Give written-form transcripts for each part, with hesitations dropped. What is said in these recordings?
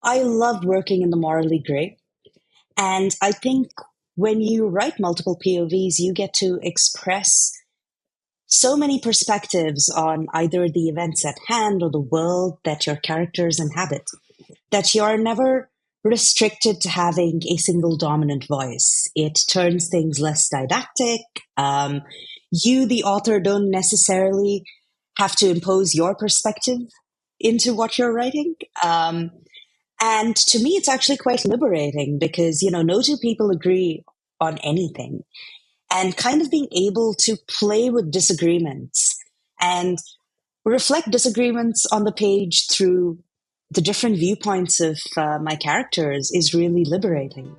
I love working in the morally gray. And I think when you write multiple POVs, you get to express so many perspectives on either the events at hand or the world that your characters inhabit, that you're never restricted to having a single dominant voice. It turns things less didactic. You, the author, don't necessarily have to impose your perspective into what you're writing. And to me, it's actually quite liberating because, no two people agree on anything. And kind of being able to play with disagreements and reflect disagreements on the page through the different viewpoints of my characters is really liberating.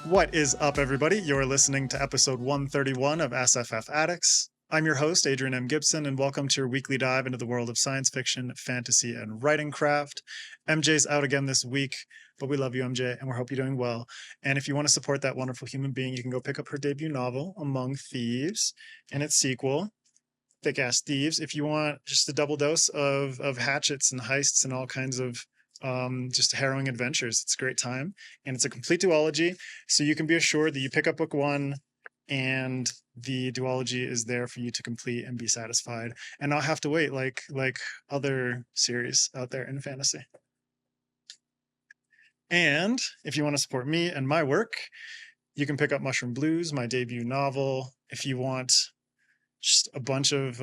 What is up, everybody? You're listening to episode 131 of SFF Addicts. I'm your host, Adrian M. Gibson, and welcome to your weekly dive into the world of science fiction, fantasy, and writing craft. MJ's out again this week, but we love you, MJ, and we hope you're doing well. And if you want to support that wonderful human being, you can go pick up her debut novel, Among Thieves, and its sequel, Thick Ass Thieves. If you want just a double dose of hatchets and heists and all kinds of just harrowing adventures, it's a great time, and it's a complete duology, so you can be assured that you pick up book one and the duology is there for you to complete and be satisfied and not have to wait like other series out there in fantasy. And if you want to support me and my work, you can pick up Mushroom Blues, my debut novel. If you want just a bunch of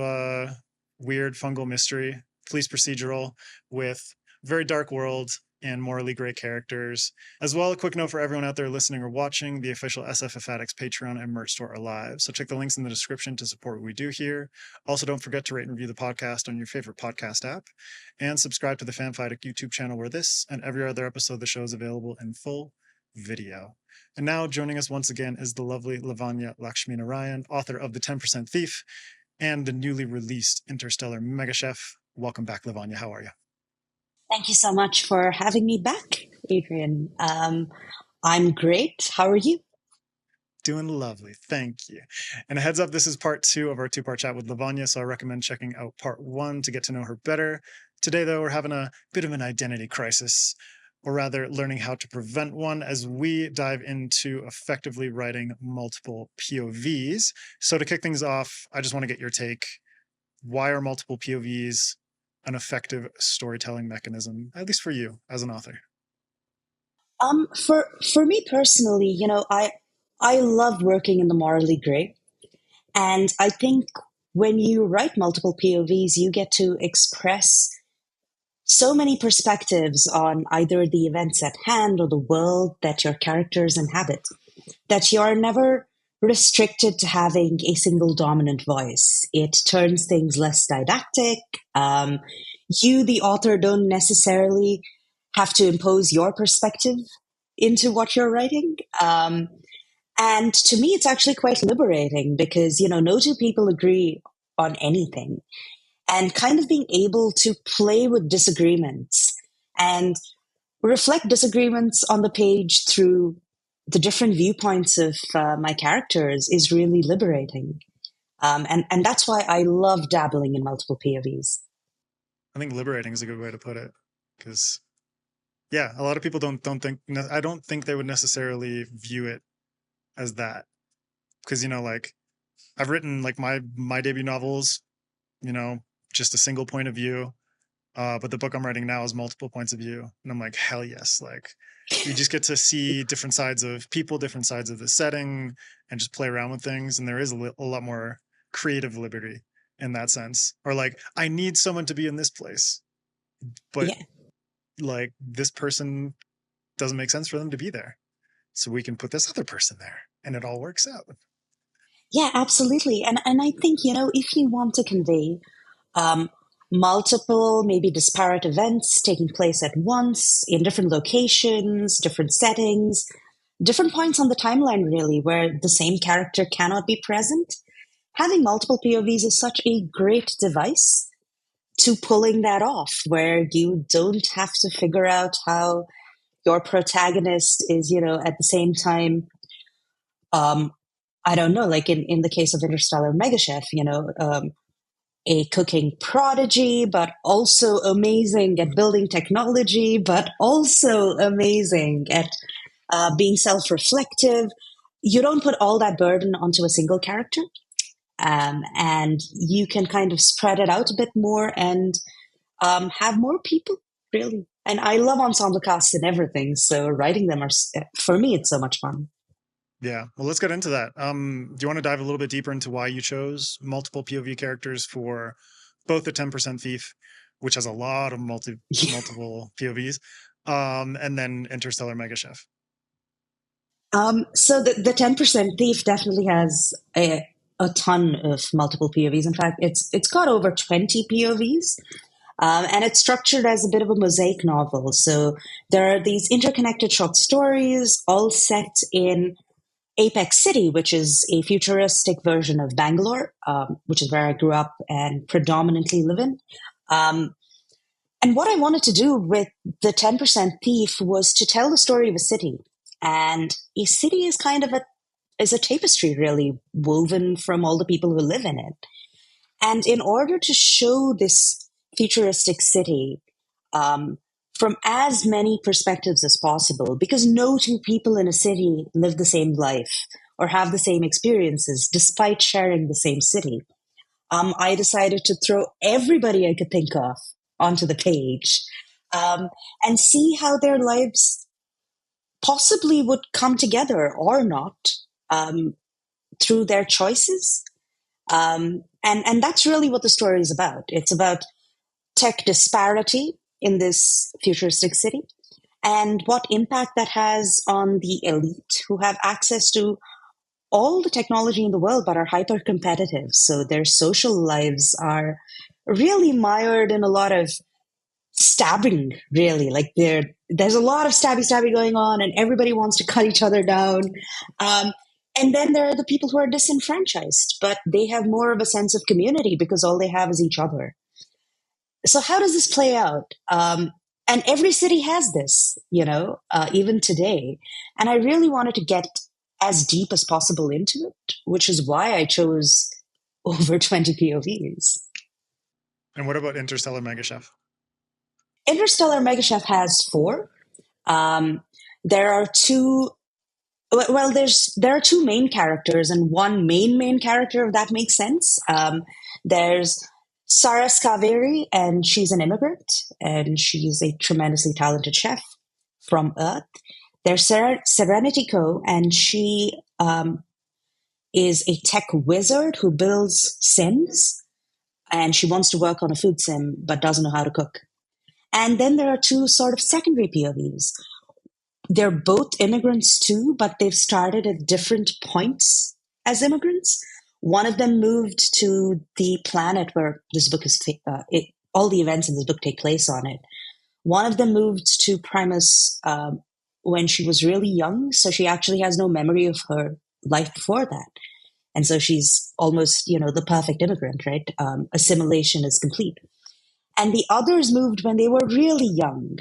weird fungal mystery, police procedural with very dark world and morally gray characters. As well, a quick note for everyone out there listening or watching, the official SFF Addicts Patreon and merch store are live, so check the links in the description to support what we do here. Also, don't forget to rate and review the podcast on your favorite podcast app, and subscribe to the FanFiAddict YouTube channel where this and every other episode of the show is available in full video. And now joining us once again is the lovely Lavanya Lakshminarayan, author of The 10% Thief and the newly released Interstellar Mega Chef. Welcome back, Lavanya. How are you? Thank you so much for having me back, Adrian. I'm great. How are you? Doing lovely. Thank you. And a heads up, this is part 2 of our 2-part chat with Lavanya, so I recommend checking out part 1 to get to know her better. Today, though, we're having a bit of an identity crisis, or rather learning how to prevent one as we dive into effectively writing multiple POVs. So to kick things off, I just want to get your take. Why are multiple POVs an effective storytelling mechanism, at least for you as an author? For me personally, I love working in the morally gray. And I think when you write multiple POVs, you get to express so many perspectives on either the events at hand or the world that your characters inhabit, that you're never restricted to having a single dominant voice. It turns things less didactic. You, the author, don't necessarily have to impose your perspective into what you're writing. And to me, it's actually quite liberating because, no two people agree on anything. And kind of being able to play with disagreements and reflect disagreements on the page through the different viewpoints of my characters is really liberating. And that's why I love dabbling in multiple POVs. I think liberating is a good way to put it, because, yeah, a lot of people don't think, I don't think they would necessarily view it as that, because, I've written like my debut novels, just a single point of view, but the book I'm writing now is multiple points of view, and I'm like, hell yes, like you just get to see different sides of people, different sides of the setting, and just play around with things, and there is a lot more creative liberty in that sense. Or like, I need someone to be in this place, but like this person doesn't make sense for them to be there, so we can put this other person there and it all works out. Yeah, absolutely. And I think, if you want to convey multiple, maybe disparate events taking place at once in different locations, different settings, different points on the timeline, really, where the same character cannot be present, having multiple POVs is such a great device to pulling that off, where you don't have to figure out how your protagonist is, at the same time, um, I don't know, like in the case of Interstellar Mega Chef, a cooking prodigy, but also amazing at building technology, but also amazing at being self reflective. You don't put all that burden onto a single character. And you can kind of spread it out a bit more and have more people, really. And I love ensemble casts and everything. So writing them for me, it's so much fun. Yeah, well, let's get into that. Do you want to dive a little bit deeper into why you chose multiple POV characters for both the 10% Thief, which has a lot of multiple POVs, and then Interstellar Mega Chef? So the 10% Thief definitely has a ton of multiple POVs. In fact, it's got over 20 POVs. And it's structured as a bit of a mosaic novel. So there are these interconnected short stories all set in Apex City, which is a futuristic version of Bangalore, which is where I grew up and predominantly live in. Um, and what I wanted to do with the 10% Thief was to tell the story of a city. And a city is kind of is a tapestry, really, woven from all the people who live in it. And in order to show this futuristic city from as many perspectives as possible, because no two people in a city live the same life or have the same experiences despite sharing the same city, I decided to throw everybody I could think of onto the page and see how their lives possibly would come together or not through their choices. And that's really what the story is about. It's about tech disparity in this futuristic city and what impact that has on the elite who have access to all the technology in the world but are hyper competitive. So their social lives are really mired in a lot of stabbing, really. Like there's a lot of stabby going on and everybody wants to cut each other down. Um, and then there are the people who are disenfranchised, but they have more of a sense of community because all they have is each other. So how does this play out? And every city has this, even today. And I really wanted to get as deep as possible into it, which is why I chose over 20 POVs. And what about Interstellar Mega Chef? Interstellar Mega Chef has four. Um, there are two. Well, there are two main characters and one main character, if that makes sense. There's Sarah Scaveri, and she's an immigrant, and she's a tremendously talented chef from Earth. There's Serenity Co, and she is a tech wizard who builds sims, and she wants to work on a food sim but doesn't know how to cook. And then there are two sort of secondary POVs. They're both immigrants too, but they've started at different points as immigrants. One of them moved to the planet where this book is, all the events in this book take place on it. One of them moved to Primus when she was really young, so she actually has no memory of her life before that. And so she's almost, the perfect immigrant, right? Assimilation is complete. And the others moved when they were really young.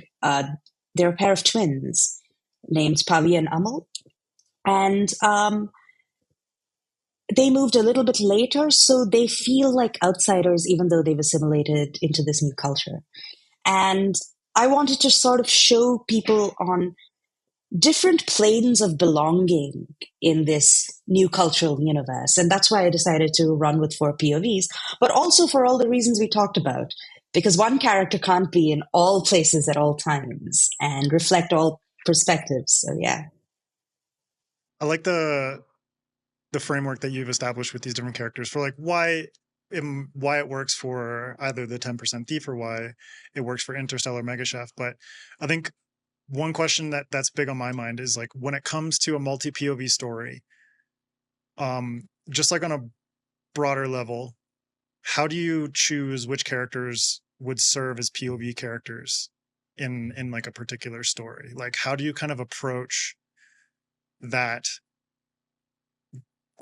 They're a pair of twins named Pavi and Amal. And they moved a little bit later, so they feel like outsiders, even though they've assimilated into this new culture. And I wanted to sort of show people on different planes of belonging in this new cultural universe. And that's why I decided to run with 4 POVs, but also for all the reasons we talked about, because one character can't be in all places at all times and reflect all perspectives. So, yeah. I like the framework that you've established with these different characters for like why it works for either the 10% Thief or why it works for Interstellar Mega Chef. But I think one question that's big on my mind is like when it comes to a multi POV story, just like on a broader level, how do you choose which characters would serve as POV characters in like a particular story? Like how do you kind of approach that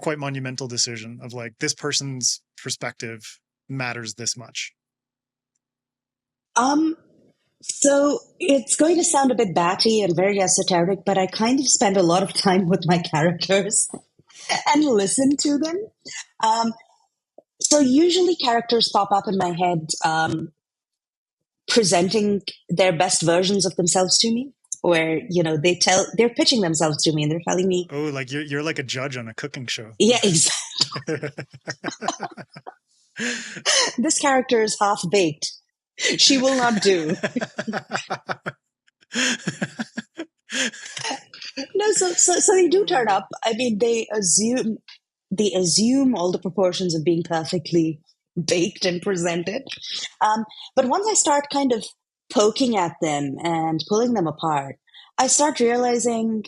quite monumental decision of like, this person's perspective matters this much? Um, so it's going to sound a bit batty and very esoteric, but I kind of spend a lot of time with my characters and listen to them. Um, so usually characters pop up in my head, presenting their best versions of themselves to me, where they're pitching themselves to me and they're telling me, Oh, like you're like a judge on a cooking show. yeah, exactly. This character is half baked. She will not do. No, so they do turn up. I mean, they assume all the proportions of being perfectly baked and presented. But once I start kind of poking at them and pulling them apart, I start realizing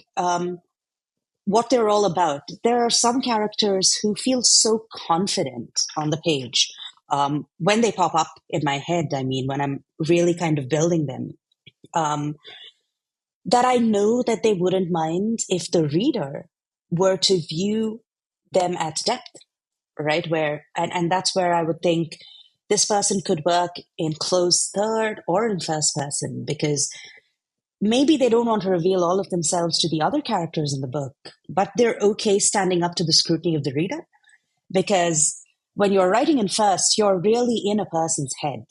what they're all about. There are some characters who feel so confident on the page when they pop up in my head. I mean, when I'm really kind of building them. Um, that I know that they wouldn't mind if the reader were to view them at depth, right? And that's where I would think this person could work in close third or in first person, because maybe they don't want to reveal all of themselves to the other characters in the book, but they're okay standing up to the scrutiny of the reader. Because when you're writing in first, you're really in a person's head,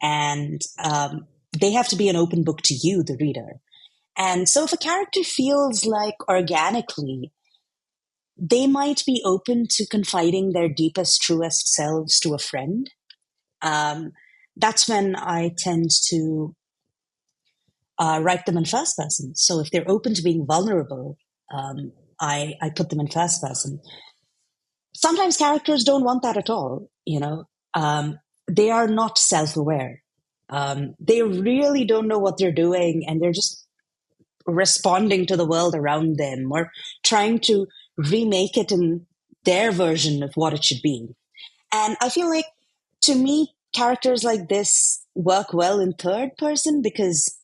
and they have to be an open book to you, the reader. And so if a character feels like organically they might be open to confiding their deepest, truest selves to a friend, um, that's when I tend to write them in first person. So if they're open to being vulnerable, I put them in first person. Sometimes characters don't want that at all, they are not self-aware. They really don't know what they're doing, and they're just responding to the world around them or trying to remake it in their version of what it should be. And I feel like, to me, characters like this work well in third person because,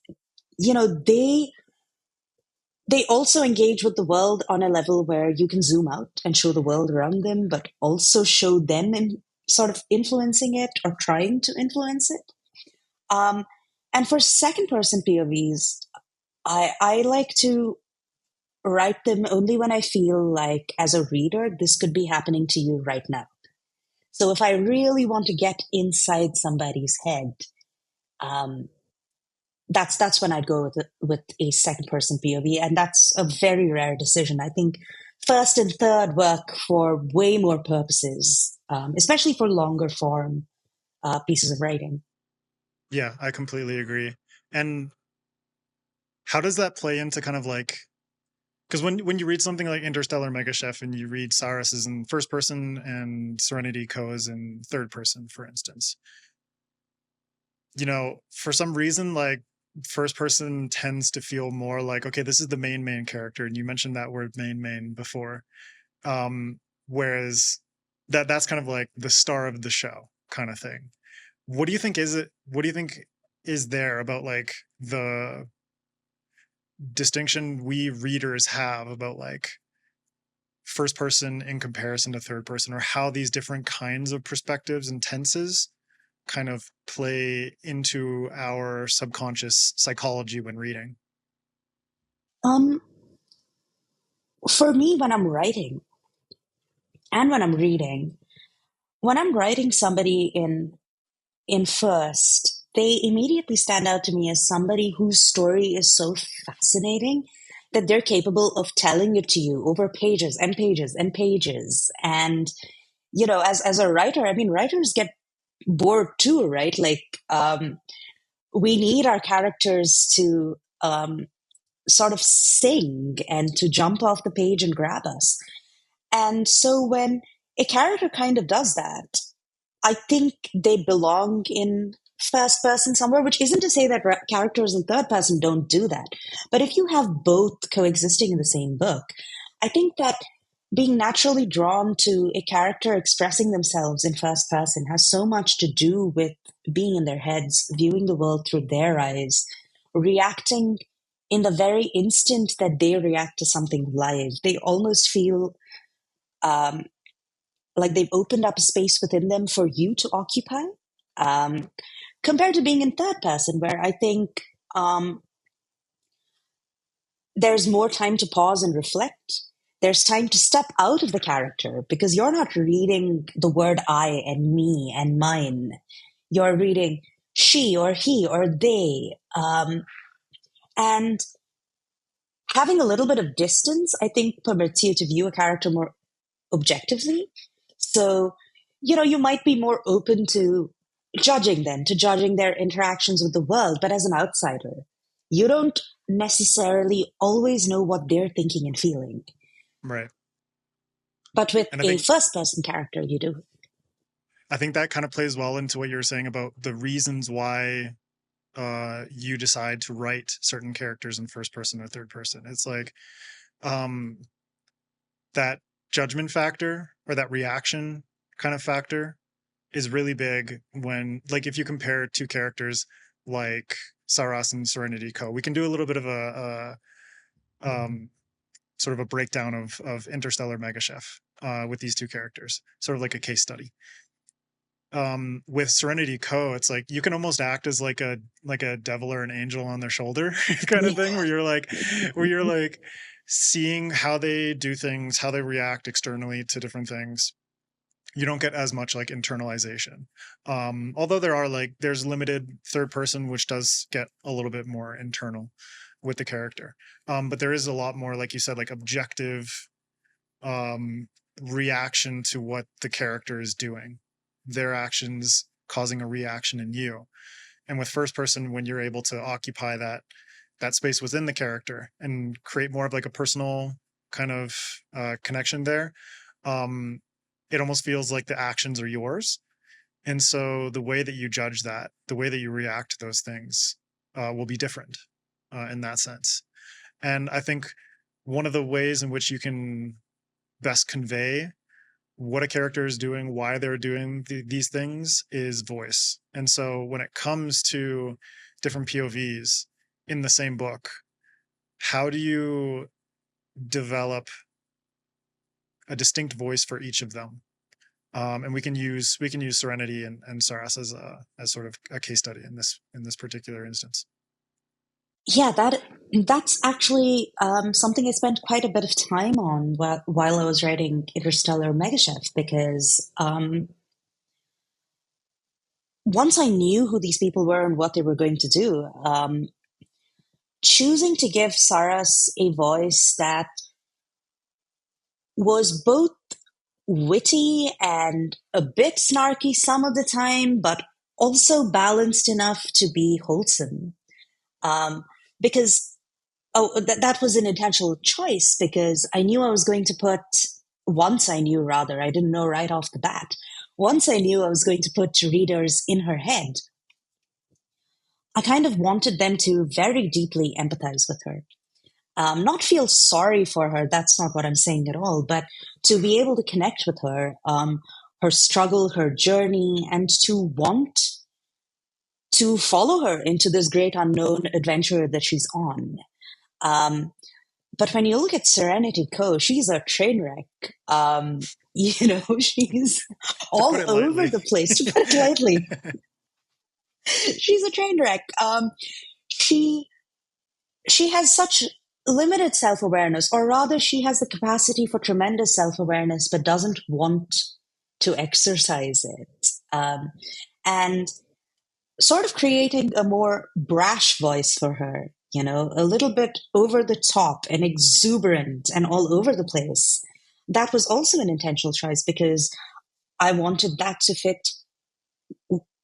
they also engage with the world on a level where you can zoom out and show the world around them, but also show them in sort of influencing it or trying to influence it. Um, and for second person POVs, I like to write them only when I feel like, as a reader, this could be happening to you right now. So if I really want to get inside somebody's head, um, that's when I'd go with a second person POV, and that's a very rare decision. I think first and third work for way more purposes, especially for longer form pieces of writing. Yeah, I completely agree. And how does that play into kind of like, because when you read something like Interstellar Mega Chef and you read Cyrus is in first person and Serenity Co is in third person, for instance, for some reason, like first person tends to feel more like, okay, this is the main character. And you mentioned that word main before. Whereas that's kind of like the star of the show kind of thing. What do you think is there about like the distinction we readers have about like first person in comparison to third person, or how these different kinds of perspectives and tenses kind of play into our subconscious psychology when reading? Um, for me, when I'm writing and when I'm writing somebody in first, they immediately stand out to me as somebody whose story is so fascinating that they're capable of telling it to you over pages and pages and pages. And, as a writer, I mean, writers get bored too, right? Like, we need our characters to sort of sing and to jump off the page and grab us. And so when a character kind of does that, I think they belong in first person somewhere, which isn't to say that characters in third person don't do that. But if you have both coexisting in the same book, I think that being naturally drawn to a character expressing themselves in first person has so much to do with being in their heads, viewing the world through their eyes, reacting in the very instant that they react to something live. They almost feel Um, like they've opened up a space within them for you to occupy, um, compared to being in third person, where I think there's more time to pause and reflect. There's time to step out of the character because you're not reading the word I and me and mine. You're reading she or he or they. And having a little bit of distance, I think, permits you to view a character more objectively. So, you might be more open to judging them, to judging their interactions with the world. But as an outsider, you don't necessarily always know what they're thinking and feeling. Right. But with And a first person character, you do. I think that kind of plays well into what you were saying about the reasons why you decide to write certain characters in first person or third person. It's like that judgment factor or that reaction kind of factor is really big when, like, if you compare two characters like Saras and Serenity Co. We can do a little bit of a sort of a breakdown of Interstellar Mega Chef with these two characters, sort of like a case study. With Serenity Co, it's like you can almost act as like a devil or an angel on their shoulder kind of thing, where you're like seeing how they do things, how they react externally to different things. You don't get as much like internalization, although there's limited third person, which does get a little bit more internal with the character, but there is a lot more, like you said, like objective reaction to what the character is doing, their actions causing a reaction in you. And with first person, when you're able to occupy that space within the character and create more of like a personal kind of connection there, it almost feels like the actions are yours. And so the way that you judge that, the way that you react to those things will be different in that sense. And I think one of the ways in which you can best convey what a character is doing, why they're doing these things, is voice. And so when it comes to different POVs in the same book, how do you develop a distinct voice for each of them? And we can use Serenity and Saras as sort of a case study in this particular instance. Yeah, that's actually something I spent quite a bit of time on while I was writing Interstellar Megachef, because once I knew who these people were and what they were going to do, choosing to give Saras a voice that was both witty and a bit snarky some of the time, but also balanced enough to be wholesome. Because that was an intentional choice, because I knew I was going to put, once I knew, rather, I didn't know right off the bat. Once I knew I was going to put readers in her head, I kind of wanted them to very deeply empathize with her. Not feel sorry for her, that's not what I'm saying at all, but to be able to connect with her, her struggle, her journey, and to want to follow her into this great unknown adventure that she's on. But when you look at Serenity Co, she's a train wreck. She's all over the place, to put it lightly. She's a train wreck. She has such limited self-awareness, or rather she has the capacity for tremendous self-awareness, but doesn't want to exercise it. And sort of creating a more brash voice for her, a little bit over the top and exuberant and all over the place. That was also an intentional choice, because I wanted that to fit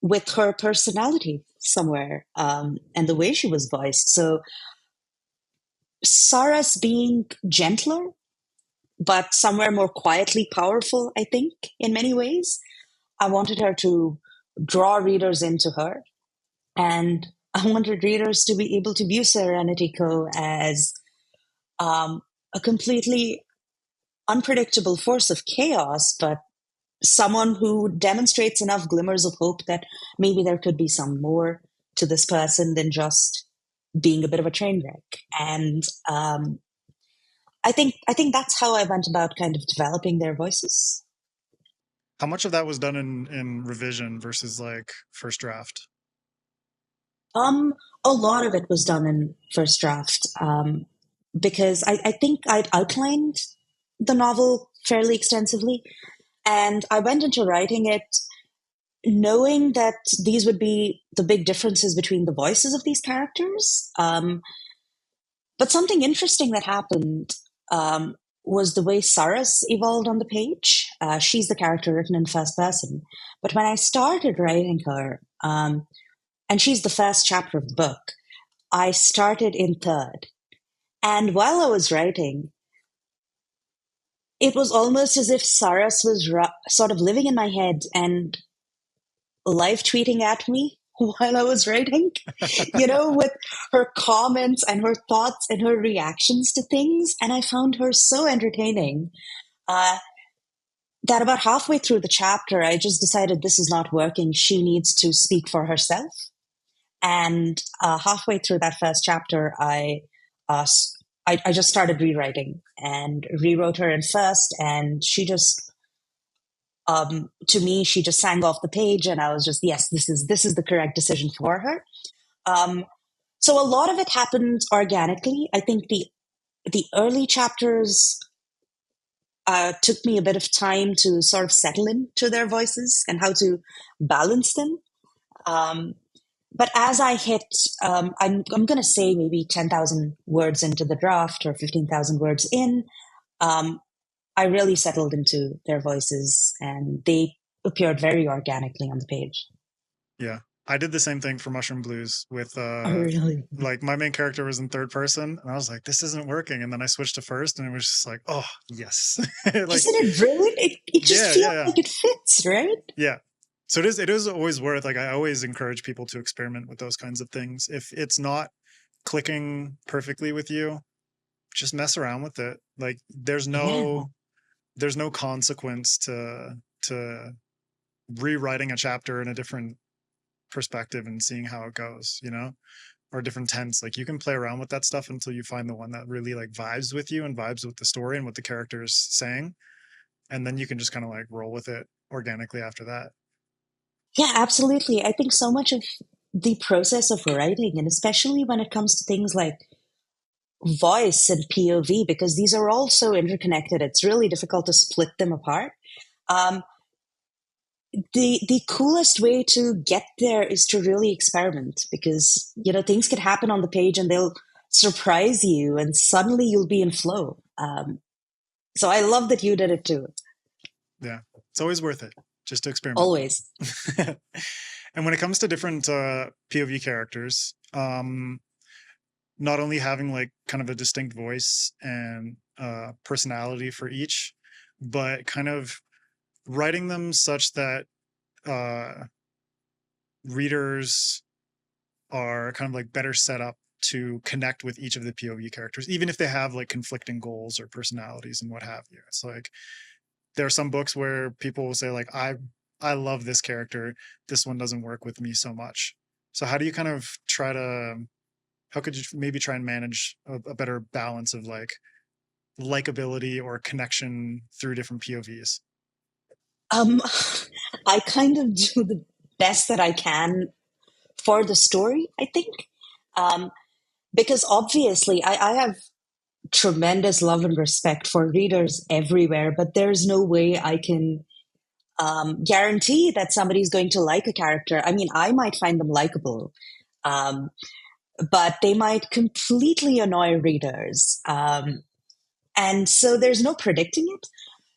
with her personality somewhere, and the way she was voiced. So Saras being gentler, but somewhere more quietly powerful, I think, in many ways. I wanted her to draw readers into her. And I wanted readers to be able to view Serenity Co. as a completely unpredictable force of chaos, but someone who demonstrates enough glimmers of hope that maybe there could be some more to this person than just being a bit of a train wreck. And I think that's how I went about kind of developing their voices. How much of that was done in revision versus like first draft? Um, a lot of it was done in first draft, because I think I'd outlined the novel fairly extensively, and I went into writing it knowing that these would be the big differences between the voices of these characters. But something interesting that happened was the way Saras evolved on the page. She's the character written in first person. But when I started writing her, and she's the first chapter of the book, I started in third. And while I was writing, it was almost as if Saras was sort of living in my head and live tweeting at me while I was writing, with her comments and her thoughts and her reactions to things. And I found her so entertaining uh, that about halfway through the chapter, I just decided this is not working. She needs to speak for herself. And halfway through that first chapter, uh, I just started rewriting and rewrote her in first, and she just to me, she just sang off the page, and I was just, yes, this is the correct decision for her. Um, so a lot of it happened organically. I think the early chapters took me a bit of time to sort of settle into their voices and how to balance them. Um, but as I hit, I'm going to say maybe 10,000 words into the draft or 15,000 words in, um, I really settled into their voices and they appeared very organically on the page. Yeah. I did the same thing for Mushroom Blues with Oh, really? like my main character was in third person and I was like, this isn't working. And then I switched to first and it was just like, oh yes. Like Isn't it brilliant? It just yeah, feels yeah, like it fits, right? yeah. So it is always worth, like I always encourage people to experiment with those kinds of things. If it's not clicking perfectly with you, just mess around with it. Like Yeah. there's no consequence to rewriting a chapter in a different perspective and seeing how it goes, or different tense. Like you can play around with that stuff until you find the one that really like vibes with you and vibes with the story and what the character is saying, and then you can just kind of like roll with it organically after that. Yeah, absolutely. I think so much of the process of writing, and especially when it comes to things like voice and POV, because these are all so interconnected, it's really difficult to split them apart. Um, the coolest way to get there is to really experiment because things could happen on the page and they'll surprise you and suddenly you'll be in flow. So I love that you did it too. Yeah, it's always worth it just to experiment. Always. And when it comes to different POV characters, not only having like kind of a distinct voice and personality for each, but kind of writing them such that readers are kind of like better set up to connect with each of the POV characters, even if they have like conflicting goals or personalities and what have you. It's like there are some books where people will say like, I love this character. This one doesn't work with me so much. So how do you kind of how could you maybe try and manage a better balance of like likability or connection through different POVs? Um, I kind of do the best that I can for the story, I think. Um, because obviously I have tremendous love and respect for readers everywhere, but there's no way I can guarantee that somebody's going to like a character. I mean, I might find them likable, um, but they might completely annoy readers. And so there's no predicting it.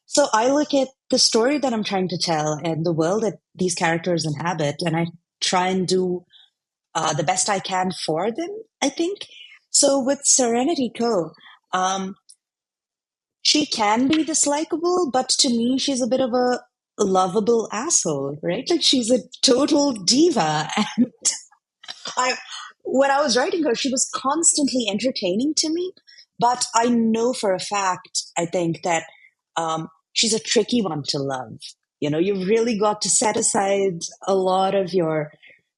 So I look at the story that I'm trying to tell and the world that these characters inhabit, and I try and do the best I can for them, I think. So with Serenity Co., um, she can be dislikable, but to me, she's a bit of a lovable asshole, right? Like she's a total diva. And I, when I was writing her, she was constantly entertaining to me. But I know for a fact, I think that she's a tricky one to love. You've really got to set aside a lot of your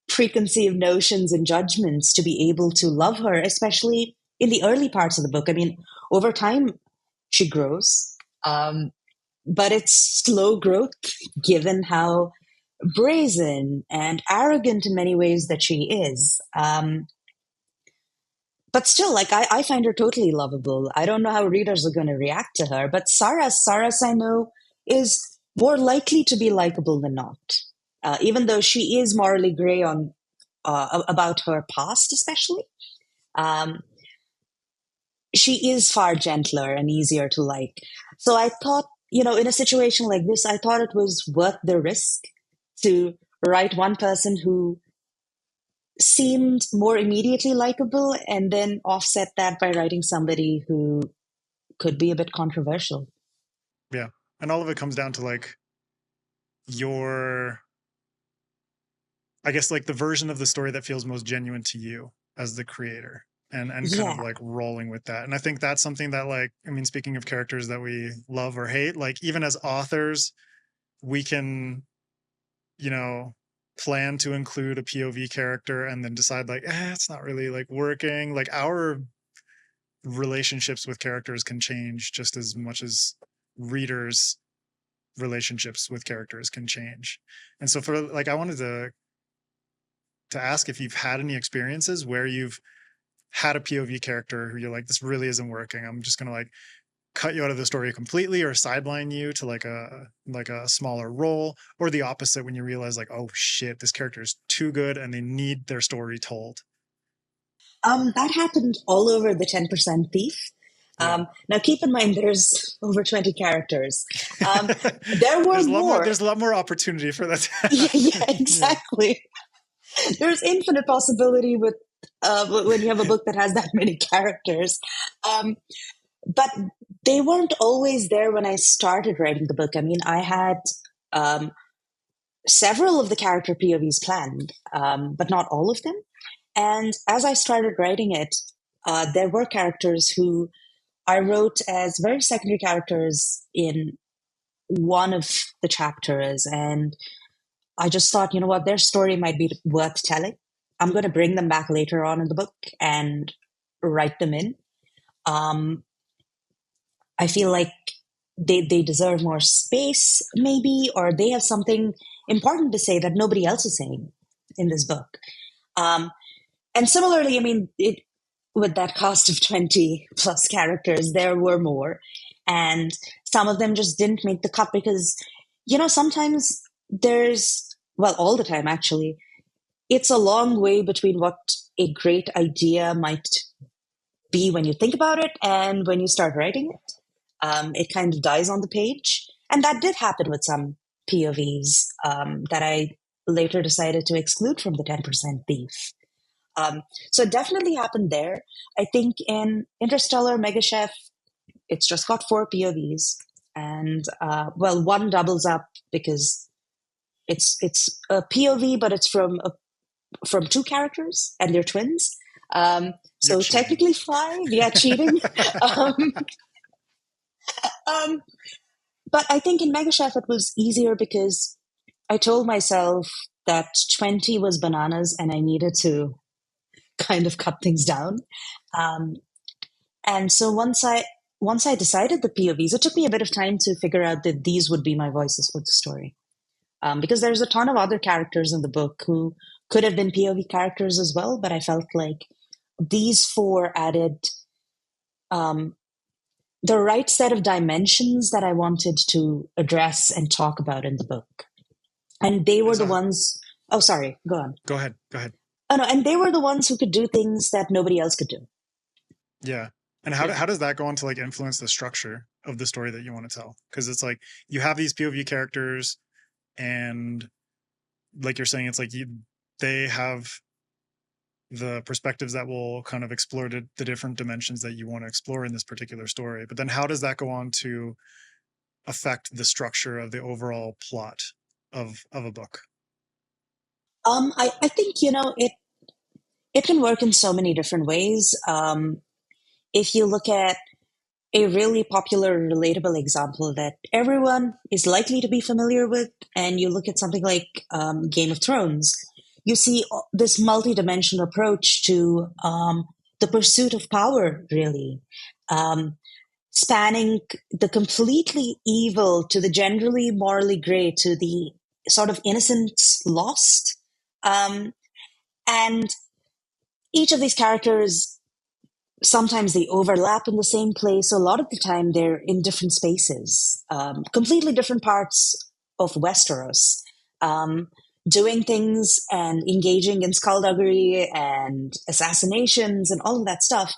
preconceived notions and judgments to be able to love her, especially in the early parts of the book. I mean, over time, she grows. But it's slow growth given how brazen and arrogant in many ways that she is. But still, like I find her totally lovable. I don't know how readers are going to react to her, but Saras, I know, is more likely to be likable than not. Even though she is morally gray on about her past, especially, um, she is far gentler and easier to like. So I thought, in a situation like this, I thought it was worth the risk to write one person who seemed more immediately likable and then offset that by writing somebody who could be a bit controversial. Yeah. And all of it comes down to like your, I guess, like the version of the story that feels most genuine to you as the creator, and kind of Yeah. like rolling with that. And I think that's something that, like, I mean, speaking of characters that we love or hate, like even as authors, we can, you know, plan to include a POV character and then decide like, it's not really like working. Like our relationships with characters can change just as much as readers' relationships with characters can change. And so for like, I wanted to ask if you've had any experiences where you've had a POV character who you're like, this really isn't working. I'm just gonna like cut you out of the story completely or sideline you to like a smaller role, or the opposite when you realize like, oh shit, this character is too good and they need their story told. That happened all over the 10% Thief. Yeah. Now, keep in mind, there's over 20 characters. There were more. There's a lot more opportunity for that to Yeah, yeah, happen. Yeah. exactly. There's infinite possibility with when you have a book that has that many characters. But they weren't always there when I started writing the book. I mean, I had um, several of the character POVs planned, but not all of them. And as I started writing it, there were characters who I wrote as very secondary characters in one of the chapters. And I just thought, you know what, their story might be worth telling. I'm going to bring them back later on in the book and write them in. Um, I feel like they deserve more space, maybe, or they have something important to say that nobody else is saying in this book. Um, and similarly, I mean, with that cast of 20 plus characters, there were more. And some of them just didn't make the cut because, sometimes well, all the time actually, it's a long way between what a great idea might be when you think about it and when you start writing it. It kind of dies on the page. And that did happen with some POVs that I later decided to exclude from the 10% Thief. So it definitely happened there. I think in Interstellar Mega Chef, it's just got 4 POVs. And, well, one doubles up because it's a POV, but it's from 2 characters and they're twins. So technically 5, yeah, cheating. um, um, but I think in Mega Chef it was easier because I told myself that 20 was bananas and I needed to kind of cut things down. Um, and so once I decided the POVs, it took me a bit of time to figure out that these would be my voices for the story. Because there's a ton of other characters in the book who could have been POV characters as well, but I felt like these 4 added the right set of dimensions that I wanted to address and talk about in the book. And they were the ones. Oh, sorry. Go on. Go ahead. Oh no, and they were the ones who could do things that nobody else could do. Yeah. And how does that go on to like influence the structure of the story that you want to tell? Because it's like you have these POV characters, and like you're saying, it's like they have the perspectives that will kind of explore the different dimensions that you want to explore in this particular story. But then how does that go on to affect the structure of the overall plot of a book? I think it can work in so many different ways. If you look at a really popular, relatable example that everyone is likely to be familiar with, and you look at something like Game of Thrones, you see this multi-dimensional approach to the pursuit of power, really. Um, spanning the completely evil to the generally morally gray to the sort of innocence lost. Um, and each of these characters, sometimes they overlap in the same place. So a lot of the time they're in different spaces, completely different parts of Westeros, um, doing things and engaging in skullduggery and assassinations and all of that stuff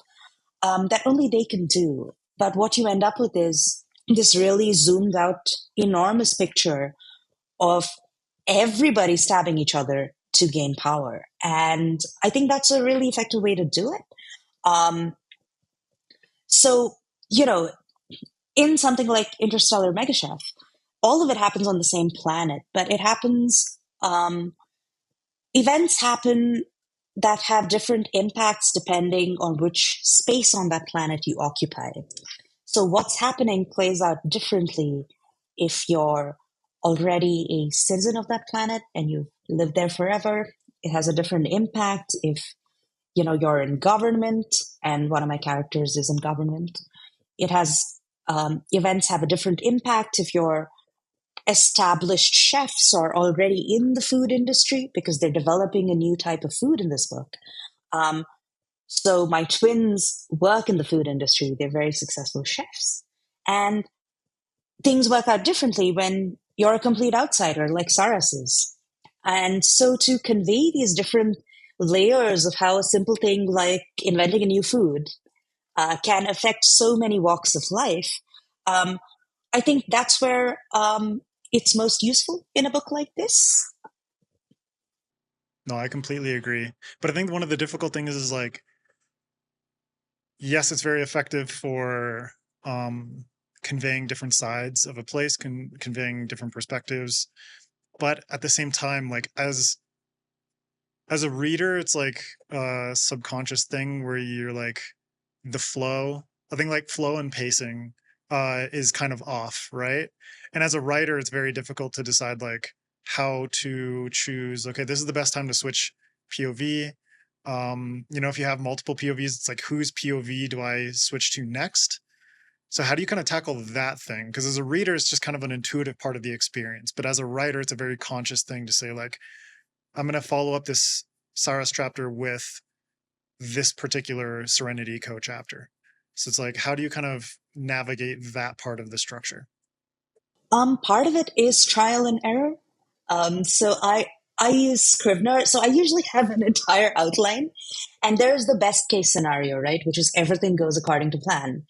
that only they can do. But what you end up with is this really zoomed out, enormous picture of everybody stabbing each other to gain power. And I think that's a really effective way to do it. Um, so, you know, in something like Interstellar Megachef, all of it happens on the same planet, but it happens, events happen that have different impacts depending on which space on that planet you occupy. So what's happening plays out differently if you're already a citizen of that planet and you've lived there forever. It has a different impact if you're in government, and one of my characters is in government. It has events have a different impact if you're established chefs are already in the food industry because they're developing a new type of food in this book. Um, so my twins work in the food industry. They're very successful chefs. And things work out differently when you're a complete outsider like Saras is. And so to convey these different layers of how a simple thing like inventing a new food can affect so many walks of life, um, I think that's where it's most useful in a book like this. No, I completely agree. But I think one of the difficult things is like, yes, it's very effective for conveying different sides of a place, conveying different perspectives. But at the same time, like as a reader, it's like a subconscious thing where you're like the flow. I think like flow and pacing is kind of off, right? And as a writer, it's very difficult to decide like how to choose. Okay, this is the best time to switch POV. If you have multiple POVs, it's like whose POV do I switch to next? So how do you kind of tackle that thing? Because as a reader, it's just kind of an intuitive part of the experience. But as a writer, it's a very conscious thing to say like, I'm going to follow up this Saras chapter with this particular Serenity co-chapter. So it's like, how do you kind of navigate that part of the structure? Part of it is trial and error. So I use Scrivener, so I usually have an entire outline, and there's the best case scenario, right, which is everything goes according to plan.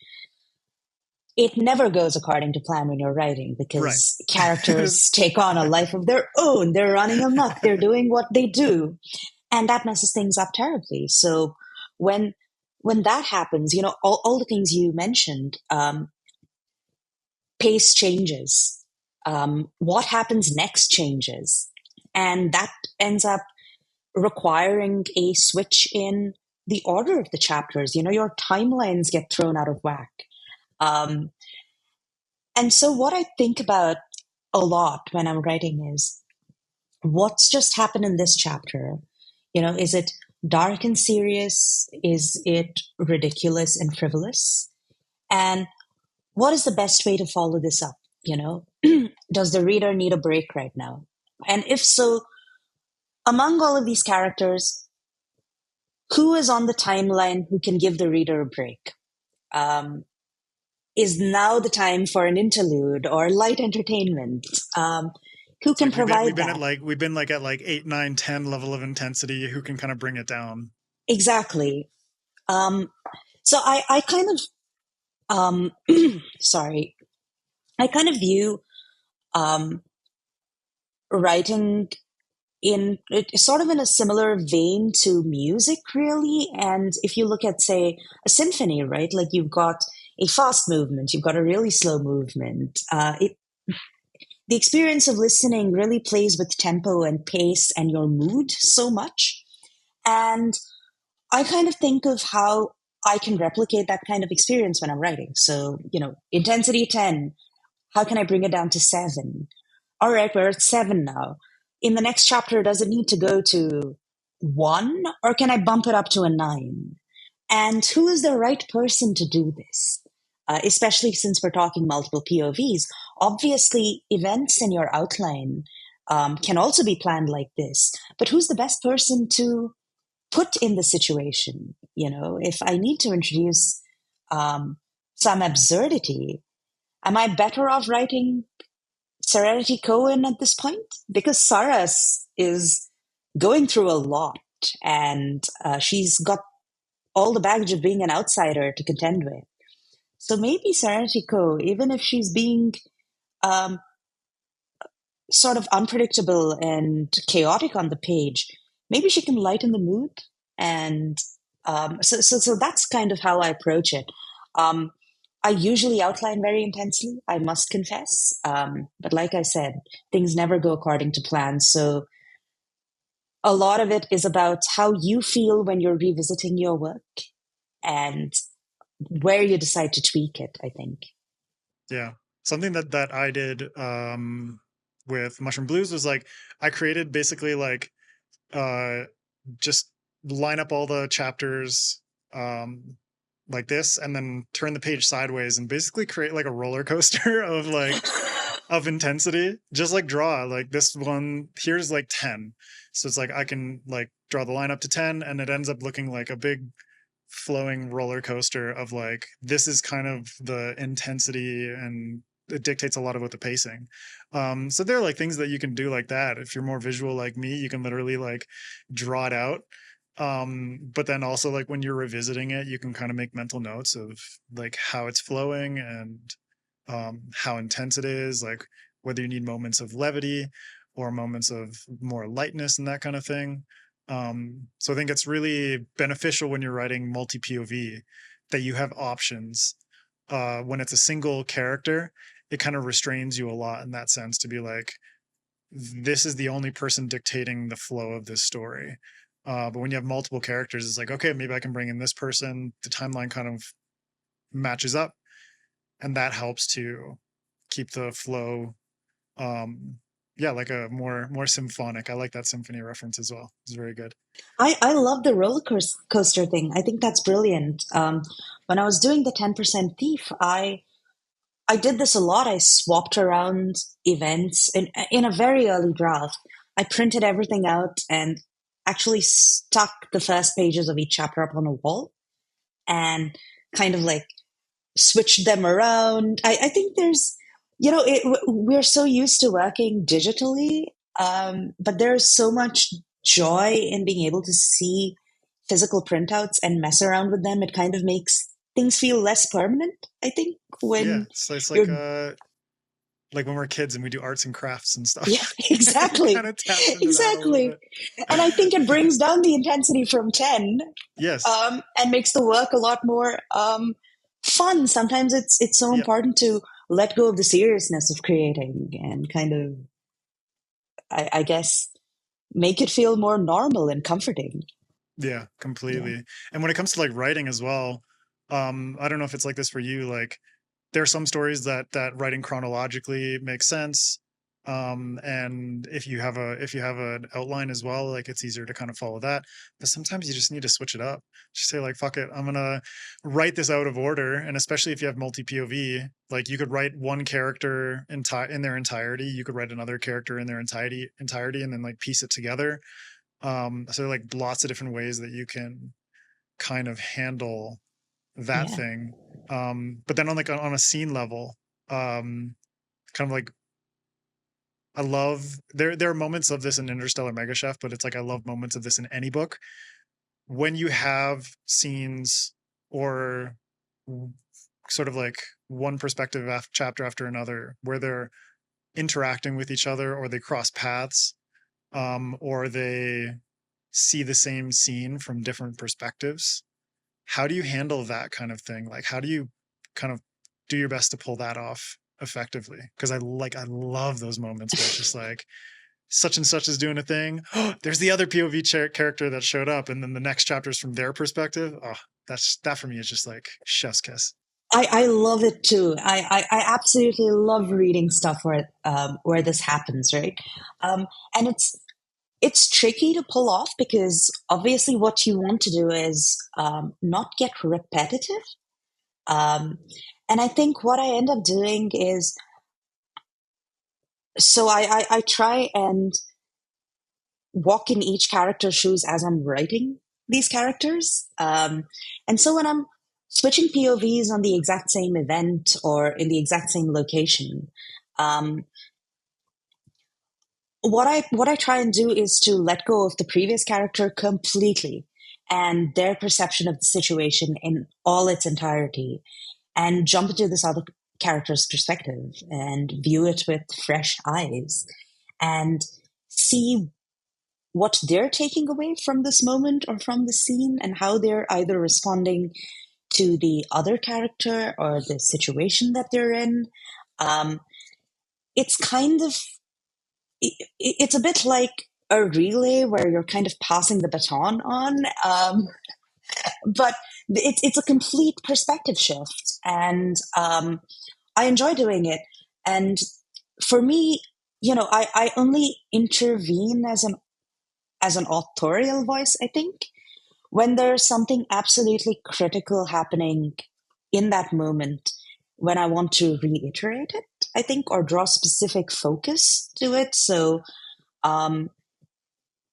It never goes according to plan when you're writing Right. because characters take on a life of their own. They're running amok. They're doing what they do, and that messes things up terribly. So when that happens, all the things you mentioned, pace changes. What happens next changes. And that ends up requiring a switch in the order of the chapters. Your timelines get thrown out of whack. Um, and so, what I think about a lot when I'm writing is what's just happened in this chapter? Is it dark and serious? Is it ridiculous and frivolous? And what is the best way to follow this up? Does the reader need a break right now? And if so, among all of these characters, who is on the timeline who can give the reader a break? Is now the time for an interlude or light entertainment? Who can provide that? We've been like at like 8, 9, 10 level of intensity. Who can kind of bring it down? Exactly. So I kind of sorry. I kind of view writing in sort of in a similar vein to music, really. And if you look at, say, a symphony, right, like you've got a fast movement, you've got a really slow movement. The experience of listening really plays with tempo and pace and your mood so much. And I kind of think of how I can replicate that kind of experience when I'm writing. So, intensity 10, how can I bring it down to 7? All right, we're at 7 now. In the next chapter, does it need to go to 1, or can I bump it up to a 9? And who is the right person to do this? especially since we're talking multiple POVs. Obviously, events in your outline can also be planned like this. But who's the best person to put in the situation? If I need to introduce um, some absurdity, am I better off writing Serenity Cohen at this point? Because Saras is going through a lot, and she's got all the baggage of being an outsider to contend with. So maybe Serenity Co, even if she's being um, sort of unpredictable and chaotic on the page, maybe she can lighten the mood. And so that's kind of how I approach it. Um, I usually outline very intensely, I must confess. But like I said, things never go according to plan. So a lot of it is about how you feel when you're revisiting your work and where you decide to tweak it, I think. Yeah. Something that I did with Mushroom Blues was like I created basically like uh just line up all the chapters like this and then turn the page sideways and basically create like a roller coaster of like of intensity. Just like draw like this one here's like 10. So it's like I can like draw the line up to 10 and it ends up looking like a big flowing roller coaster of like this is kind of the intensity and it dictates a lot about the pacing. So there are like things that you can do like that. If you're more visual like me, you can literally like draw it out. But then also like when you're revisiting it, you can kind of make mental notes of like how it's flowing and how intense it is, like whether you need moments of levity or moments of more lightness and that kind of thing. So I think it's really beneficial when you're writing multi-POV that you have options. When it's a single character, it kind of restrains you a lot in that sense to be like, this is the only person dictating the flow of this story. But when you have multiple characters, it's like, okay, maybe I can bring in this person. The timeline kind of matches up, and that helps to keep the flow. Yeah, like a more symphonic. I like that symphony reference as well. It's very good. I love the roller coaster thing. I think that's brilliant. When I was doing the 10% Thief, I did this a lot. I swapped around events in a very early draft. I printed everything out and actually stuck the first pages of each chapter up on a wall and kind of like switched them around. I think there's, we're so used to working digitally, but there's so much joy in being able to see physical printouts and mess around with them. It kind of makes things feel less permanent, I think, Yeah, when so it's you're like when we're kids and we do arts and crafts and yeah, stuff. It exactly. kind of taps into that a little Exactly. bit. And I think it brings down the intensity from 10, Yes. and makes the work a lot more fun. Sometimes it's so Yep. important to let go of the seriousness of creating and kind of, I guess, make it feel more normal and comforting. Yeah, Yeah. completely. And when it comes to like writing as well, I don't know if it's like this for you. Like there are some stories that writing chronologically makes sense. And if you have an outline as well, like it's easier to kind of follow that. But sometimes you just need to switch it up. Just say like, fuck it, I'm gonna write this out of order. And especially if you have multi POV, like you could write one character in their entirety. You could write another character in their entirety, and then like piece it together. So like lots of different ways that you can kind of handle that Yeah. thing. But then on a scene level, kind of like I love there are moments of this in Interstellar Mega Chef, but it's like I love moments of this in any book. When you have scenes or sort of like one perspective chapter after another where they're interacting with each other or they cross paths, or they see the same scene from different perspectives. How do you handle that kind of thing? Like, how do you kind of do your best to pull that off effectively? Because I love those moments where it's just like such and such is doing a thing. Oh, there's the other POV character that showed up, and then the next chapter is from their perspective. Oh, that for me is just like chef's kiss. I love it too. I absolutely love reading stuff where this happens, right? And it's tricky to pull off because obviously what you want to do is not get repetitive. Um, And I think what I end up doing is, so I try and walk in each character's shoes as I'm writing these characters. And so when I'm switching POVs on the exact same event or in the exact same location, um, what I try and do is to let go of the previous character completely and their perception of the situation in all its entirety, and jump into this other character's perspective and view it with fresh eyes and see what they're taking away from this moment or from the scene, and how they're either responding to the other character or the situation that they're in. Um, it's kind of, it's a bit like a relay where you're kind of passing the baton on, but it's a complete perspective shift, and I enjoy doing it. And for me, I only intervene as an authorial voice, I think, when there's something absolutely critical happening in that moment, when I want to reiterate it, I think, or draw specific focus to it. So um,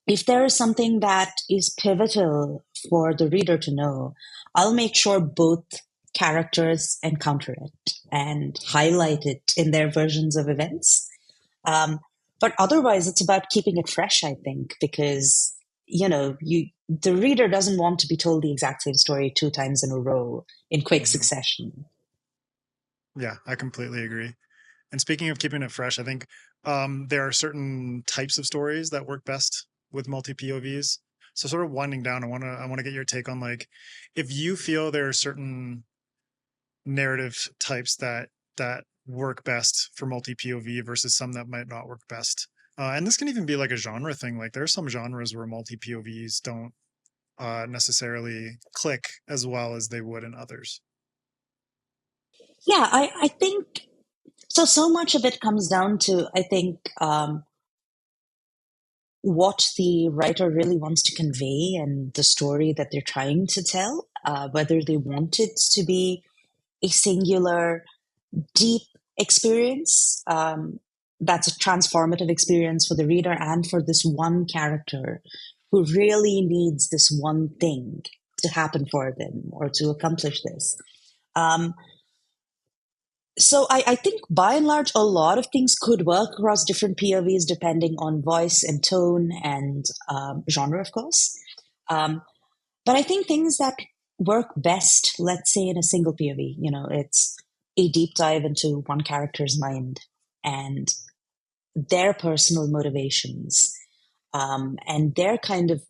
if there is something that is pivotal for the reader to know, I'll make sure both characters encounter it and highlight it in their versions of events. Um, but otherwise, it's about keeping it fresh, I think, because the reader doesn't want to be told the exact same story two times in a row in quick Mhm. succession. Yeah, I completely agree. And speaking of keeping it fresh, I think there are certain types of stories that work best with multi POVs. So sort of winding down, I wanna get your take on, like, if you feel there are certain narrative types that work best for multi POV versus some that might not work best. And this can even be like a genre thing. Like there are some genres where multi POVs don't necessarily click as well as they would in others. Yeah, I think so. So much of it comes down to, I think, what the writer really wants to convey and the story that they're trying to tell, whether they want it to be a singular, deep experience, that's a transformative experience for the reader and for this one character who really needs this one thing to happen for them or to accomplish this. Um, so I think by and large, a lot of things could work across different POVs depending on voice and tone and genre, of course. Um, but I think things that work best, let's say in a single POV, it's a deep dive into one character's mind and their personal motivations, and their kind of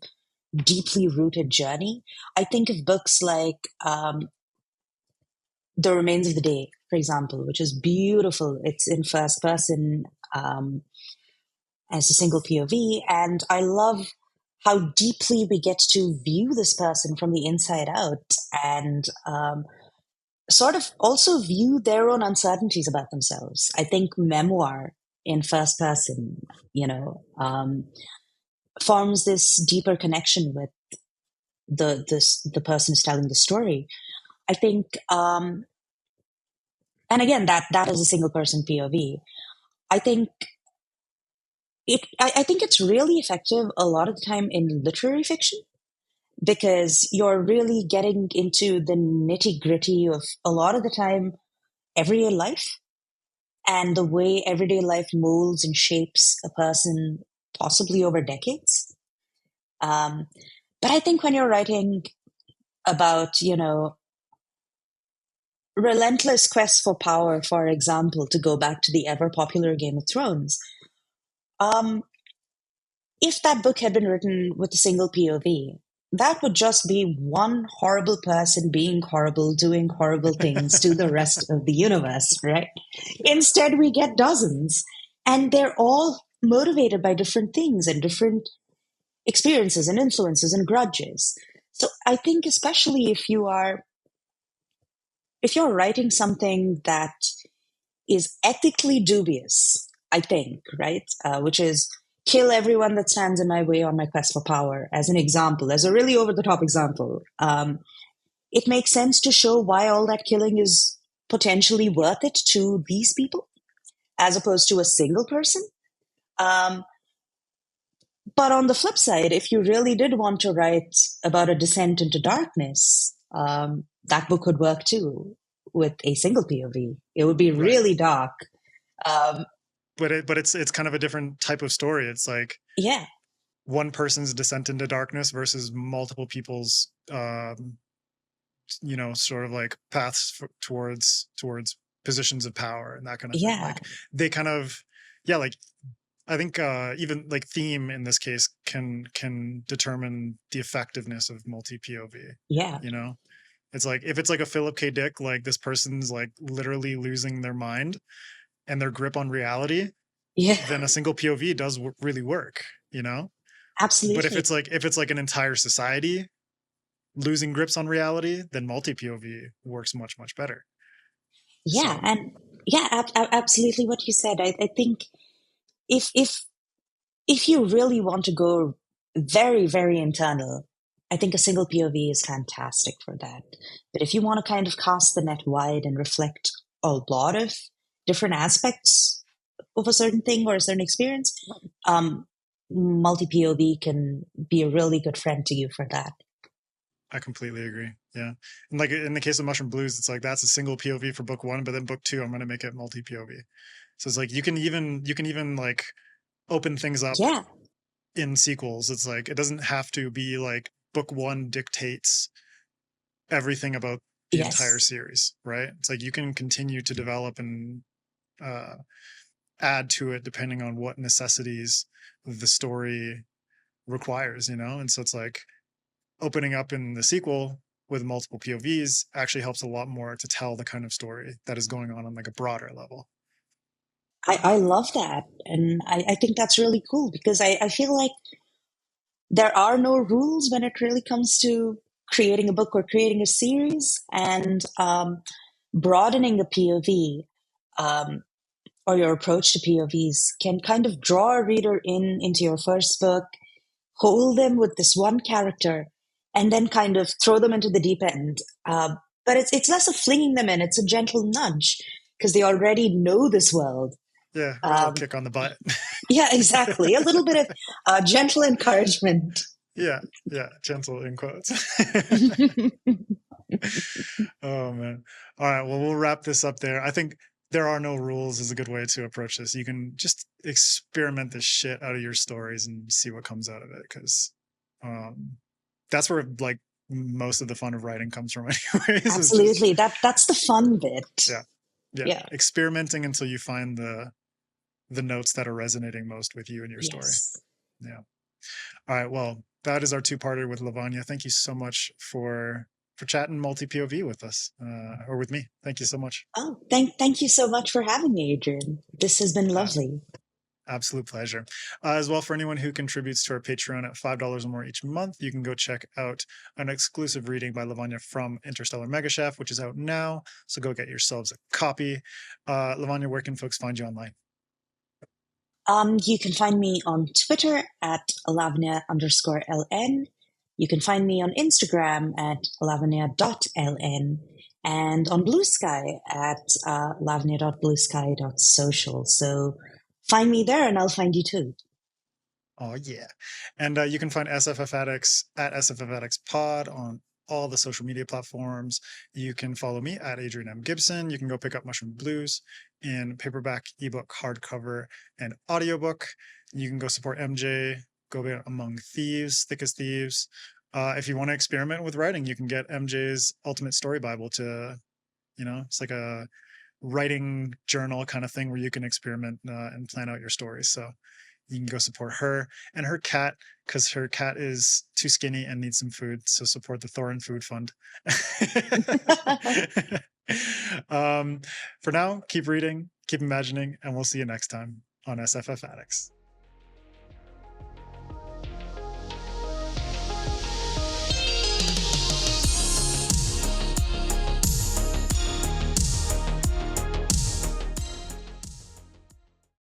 deeply rooted journey. I think of books like The Remains of the Day, for example, which is beautiful. It's in first person, um, as a single POV, and I love how deeply we get to view this person from the inside out, and sort of also view their own uncertainties about themselves. I think memoir in first person, forms this deeper connection with the person who's telling the story. I think, and again, that is a single person POV. I think I think it's really effective a lot of the time in literary fiction, because you're really getting into the nitty gritty of a lot of the time everyday life and the way everyday life molds and shapes a person, possibly over decades. Um, but I think when you're writing about, relentless quest for power, for example, to go back to the ever popular Game of Thrones, um, if that book had been written with a single POV, that would just be one horrible person being horrible, doing horrible things to the rest of the universe, right? Instead, we get dozens, and they're all motivated by different things and different experiences and influences and grudges. So I think, especially if you're writing something that is ethically dubious, I think, right? Which is kill everyone that stands in my way on my quest for power, as an example, as a really over the top example. It makes sense to show why all that killing is potentially worth it to these people as opposed to a single person. Um, but on the flip side, if you really did want to write about a descent into darkness, that book could work too with a single POV. It would be Right. really dark. But it's kind of a different type of story. It's like Yeah. one person's descent into darkness versus multiple people's sort of like paths towards positions of power and that kind of thing. Yeah. Like they kind of, yeah, like I think even like theme in this case can determine the effectiveness of multi-POV. Yeah. You know, it's like if it's like a Philip K. Dick, like this person's like literally losing their mind and their grip on reality, Yeah. then a single POV does really work, you know? Absolutely. But if it's like an entire society losing grips on reality, then multi-POV works much, much better. Yeah. So. And yeah, absolutely what you said. I think if you really want to go very, very internal, I think a single POV is fantastic for that. But if you want to kind of cast the net wide and reflect a lot of different aspects of a certain thing or a certain experience, multi POV can be a really good friend to you for that. I completely agree. Yeah. And like in the case of Mushroom Blues, it's like that's a single POV for book 1, but then book 2, I'm going to make it multi POV. So it's like you can even like open things up Yeah. in sequels. It's like it doesn't have to be like book 1 dictates everything about the entire series, right? It's like you can continue to develop and add to it depending on what necessities the story requires, you know? And so it's like opening up in the sequel with multiple POVs actually helps a lot more to tell the kind of story that is going on like a broader level. I love that. And I think that's really cool because I feel like there are no rules when it really comes to creating a book or creating a series, and broadening a POV or your approach to POVs can kind of draw a reader into your first book, hold them with this one character, and then kind of throw them into the deep end. But it's less of flinging them in; it's a gentle nudge because they already know this world. Yeah, a little kick on the butt. Yeah, exactly. A little bit of gentle encouragement. Yeah, gentle in quotes. Oh man. All right, well we'll wrap this up there. I think there are no rules is a good way to approach this. You can just experiment the shit out of your stories and see what comes out of it, because that's where like most of the fun of writing comes from anyways. Absolutely. That's the fun bit. Yeah. Experimenting until you find the notes that are resonating most with you and your story. Yeah. All right, well, that is our two-parter with Lavanya. Thank you so much for chatting multi-POV with us, or with me. Thank you so much. Oh, thank you so much for having me, Adrian. This has been lovely. Absolute pleasure. As well, for anyone who contributes to our Patreon at $5 or more each month, you can go check out an exclusive reading by Lavanya from Interstellar Mega Chef, which is out now. So go get yourselves a copy. Lavanya, where can folks find you online? You can find me on Twitter at Lavanya_LN. You can find me on Instagram at lavanya.ln and on Blue Sky at lavanya.bluesky.social. So find me there and I'll find you too. Oh, yeah. And you can find SFF Addicts at sffaddictspod on all the social media platforms. You can follow me at Adrian M. Gibson. You can go pick up Mushroom Blues in paperback, ebook, hardcover, and audiobook. You can go support MJ, go be Among Thieves, Thick as Thieves. If you want to experiment with writing, you can get MJ's Ultimate Story Bible to, it's like a writing journal kind of thing where you can experiment and plan out your stories. So you can go support her and her cat, because her cat is too skinny and needs some food. So support the Thorin Food Fund. For now, keep reading, keep imagining, and we'll see you next time on SFF Addicts.